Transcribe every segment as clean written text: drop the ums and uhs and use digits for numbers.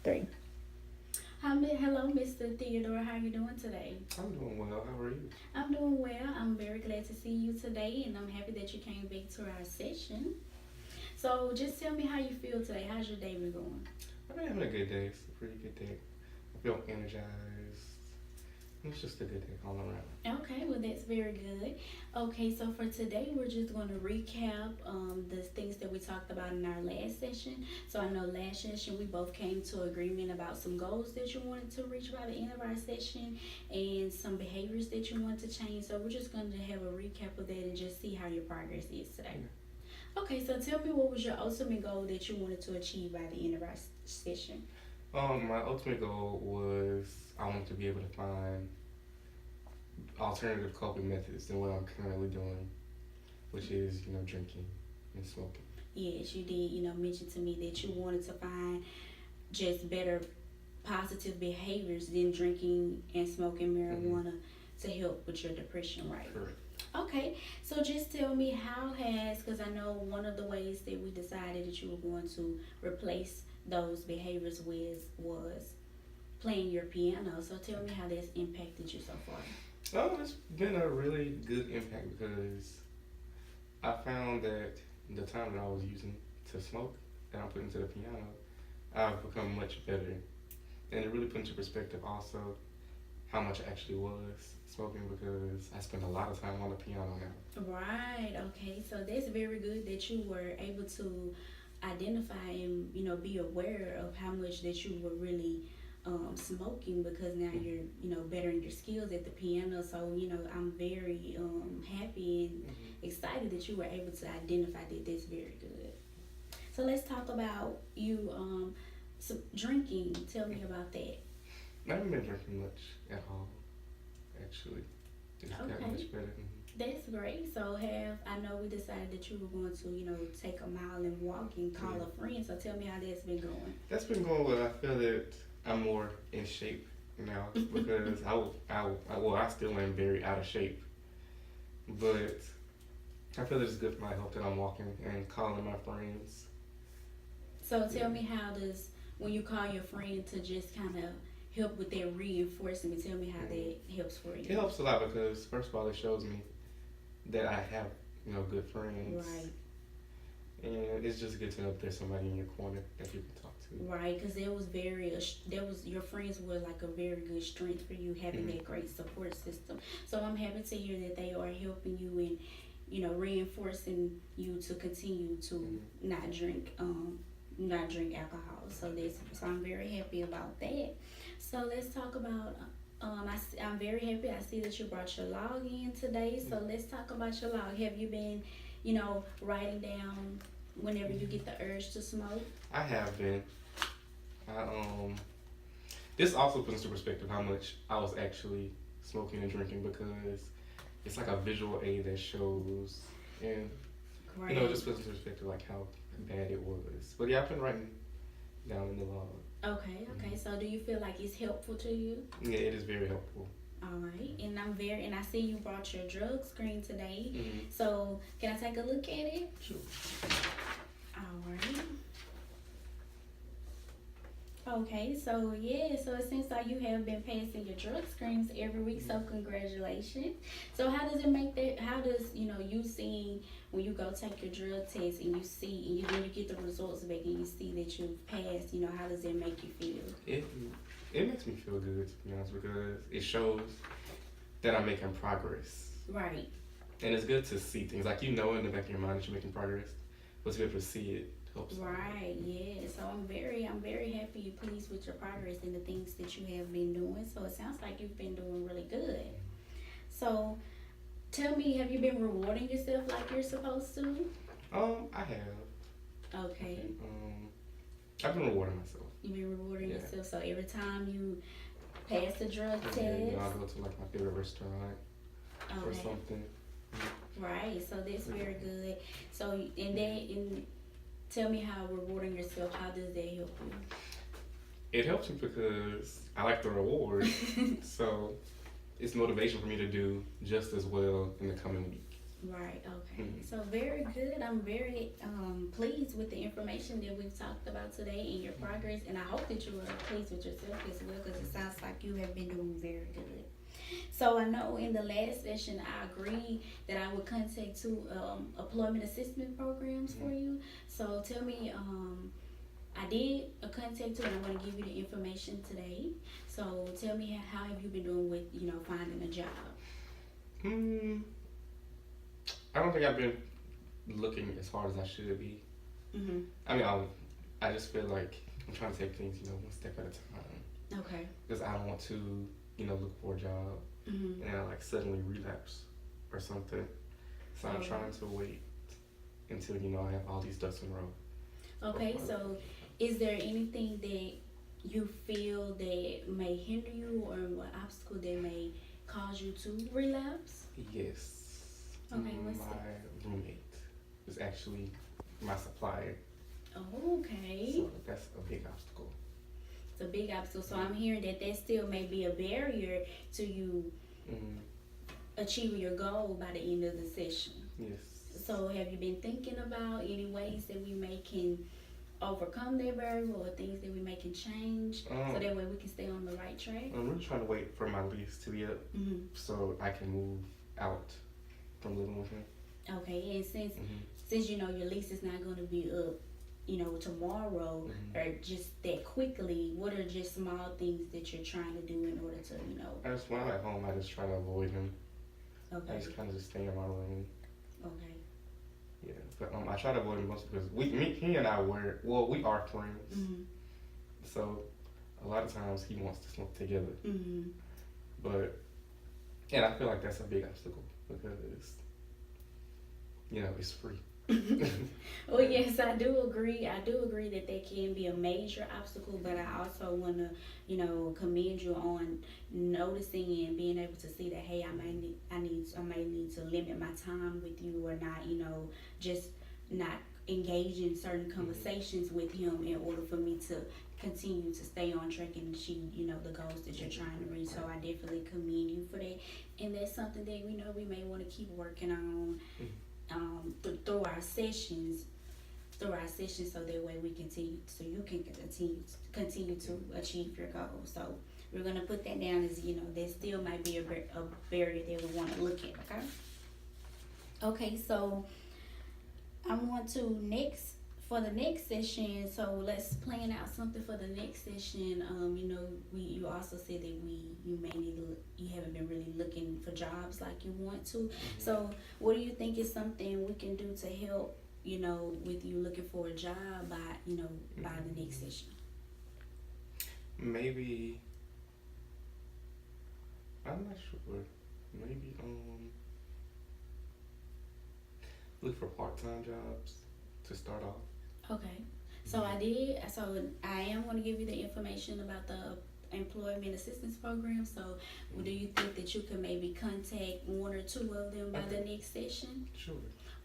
Three. Hello, Mr. Theodore. How are you doing today? I'm doing well. How are you? I'm doing well. I'm very glad to see you today, and I'm happy that you came back to our session. So, just tell me how you feel today. How's your day been going? I've been having a good day. It's a pretty good day. I feel energized. It's just a good day all around. Okay, well, that's very good. Okay, so for today, we're just going to recap the things that we talked about in our last session. So I know last session we both came to agreement about some goals that you wanted to reach by the end of our session and some behaviors that you wanted to change. So we're just going to have a recap of that and just see how your progress is today. Okay, so tell me, what was your ultimate goal that you wanted to achieve by the end of our session? My ultimate goal was I want to be able to find alternative coping methods than what I'm currently doing, which is, drinking and smoking. Yes, you did, mention to me that you wanted to find just better positive behaviors than drinking and smoking marijuana to help with your depression, right? Correct. Okay, so just tell me because I know one of the ways that we decided that you were going to replace those behaviors was playing your piano. So tell me how that's impacted you so far. Oh, it's been a really good impact because I found that the time that I was using to smoke that I'm putting to the piano, I've become much better. And it really put into perspective also how much I actually was smoking because I spend a lot of time on the piano now. Right, okay. So that's very good that you were able to identify and, be aware of how much that you were really smoking because now you're bettering your skills at the piano. So I'm very happy and excited that you were able to identify that. That's very good. So let's talk about you drinking. Tell me about that. I haven't been drinking much at all, actually. It's gotten much better. That's great. So I know we decided that you were going to take a mile and walk and call a friend. So tell me how that's been going. That's been going well. I feel that I'm more in shape now because I still am very out of shape, but I feel it's good for my health that I'm walking and calling my friends. So tell me when you call your friend to just kind of help with that reinforcement, tell me how that helps for you. It helps a lot because first of all, it shows me that I have, good friends. Right. And it's just good to know that there's somebody in your corner that you can talk to. Right, because your friends were like a very good strength for you having that great support system. So I'm happy to hear that they are helping you and reinforcing you to continue to not drink alcohol. So I'm very happy about that. So let's talk about. I'm very happy. I see that you brought your log in today. So let's talk about your log. Have you been, writing down whenever you get the urge to smoke? I have been. This also puts into perspective how much I was actually smoking and drinking because it's like a visual aid that shows and just puts into perspective like how bad it was. But yeah, I've been writing down in the log. Okay. So do you feel like it's helpful to you? Yeah, it is very helpful. All right, and I see you brought your drug screen today. So can I take a look at it? Sure. All right. Okay, so it seems like you have been passing your drug screens every week, so congratulations. So how does you seeing when you go take your drug test and you see, and when you get the results back and you see that you've passed, how does that make you feel? It makes me feel good, to be honest, because it shows that I'm making progress. Right. And it's good to see things, like in the back of your mind that you're making progress, but to be able to see it helps. Right, yeah. So I'm very happy you're pleased with your progress and the things that you have been doing. So it sounds like you've been doing really good. So tell me, have you been rewarding yourself like you're supposed to? I have. Okay. I've been rewarding myself. You've been rewarding yourself. So every time you pass the drug test, I'll go to like my favorite restaurant or something. Right. So that's very good. So tell me how rewarding yourself. How does that help you? It helps me because I like the reward. So it's motivation for me to do just as well in the coming week. Right, okay. Mhm. So very good. I'm very pleased with the information that we've talked about today and your progress. And I hope that you are pleased with yourself as well because it sounds like you have been doing very good. So I know in the last session I agreed that I would contact two employment assistance programs for you. So tell me, I did a contact two and I'm going to give you the information today. So tell me how have you been doing with, finding a job? Mm, I don't think I've been looking as hard as I should be. Mm-hmm. I mean, I just feel like I'm trying to take things, one step at a time. Okay. Because I don't want to, look for a job Mm-hmm. and like suddenly relapse or something. So I'm trying to wait until, I have all these ducks in a row. Okay, so is there anything that you feel that may hinder you or what obstacle that may cause you to relapse? Yes. Okay, what's my that? roommate is actually my supplier. Okay. So that's a big obstacle. It's a big obstacle. So I'm hearing that still may be a barrier to you achieving your goal by the end of the session. Yes. So have you been thinking about any ways that we can overcome that barrier or things that we can change so that way we can stay on the right track? I'm really trying to wait for my lease to be up so I can move out from living with him. Okay, and since your lease is not going to be up, tomorrow or just that quickly, what are just small things that you're trying to do in order to, When I'm at home, I just try to avoid him. Okay. I just kind of just stay in my room. Okay. Yeah, but I try to avoid him mostly because he and I we are friends. Mm-hmm. So a lot of times he wants to smoke together. Mm-hmm. And I feel like that's a big obstacle because it's free. Well, yes, I do agree. I do agree that can be a major obstacle, but I also want to, commend you on noticing and being able to see that, hey, I may need to limit my time with you or not, just not engage in certain conversations with him in order for me to continue to stay on track and achieve, the goals that you're trying to reach. So I definitely commend you for that. And that's something that, we may want to keep working on. Through our sessions, so that way you can continue to achieve your goals. So we're gonna put that down as there still might be a barrier that we want to look at. Okay, so I want to for the next session. So let's plan out something for the next session. You also said that you haven't been really looking for jobs like you want to. So what do you think is something we can do to help, with you looking for a job by the next session? Maybe, I'm not sure. Maybe look for part-time jobs to start off. Okay, so I am going to give you the information about the employment assistance program. So do you think that you can maybe contact one or two of them by the next session? Sure.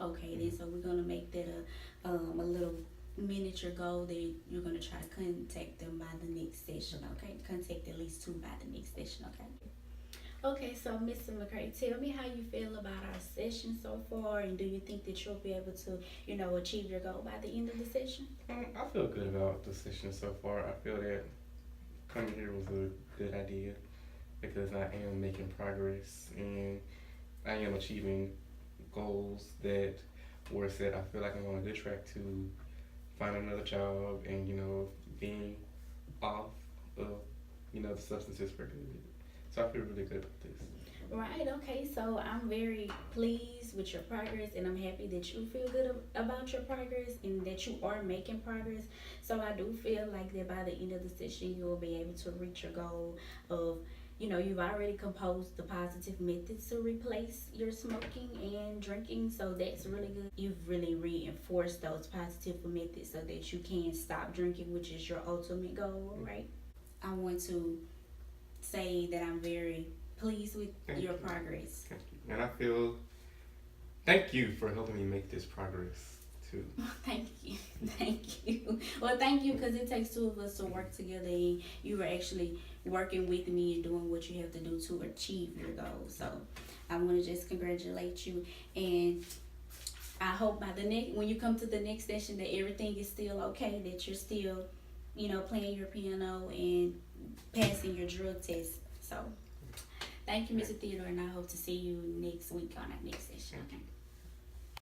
Okay, then so we're going to make that a little miniature goal that you're going to try to contact them by the next session. Okay, contact at least two by the next session. Okay, so Mr. McCray, tell me how you feel about our session so far, and do you think that you'll be able to, achieve your goal by the end of the session? I feel good about the session so far. I feel that coming here was a good idea because I am making progress and I am achieving goals that were set. I feel like I'm on a good track to find another job and, being off of, the substances for good. So I feel really good about this. Right, okay, so I'm very pleased with your progress and I'm happy that you feel good about your progress and that you are making progress. So I do feel like that by the end of the session you will be able to reach your goal of, you've already composed the positive methods to replace your smoking and drinking, so that's really good. You've really reinforced those positive methods so that you can stop drinking, which is your ultimate goal, right? I want to say that I'm very pleased with your progress. Thank you. And thank you for helping me make this progress too. Thank you. Thank you. Well, thank you, because it takes two of us to work together, and you were actually working with me and doing what you have to do to achieve your goals. So I want to just congratulate you, and I hope by the next, when you come to the next session, that everything is still okay, that you're still, playing your piano and passing your drug test. So thank you, Mr. Theodore, and I hope to see you next week on our next session. Okay.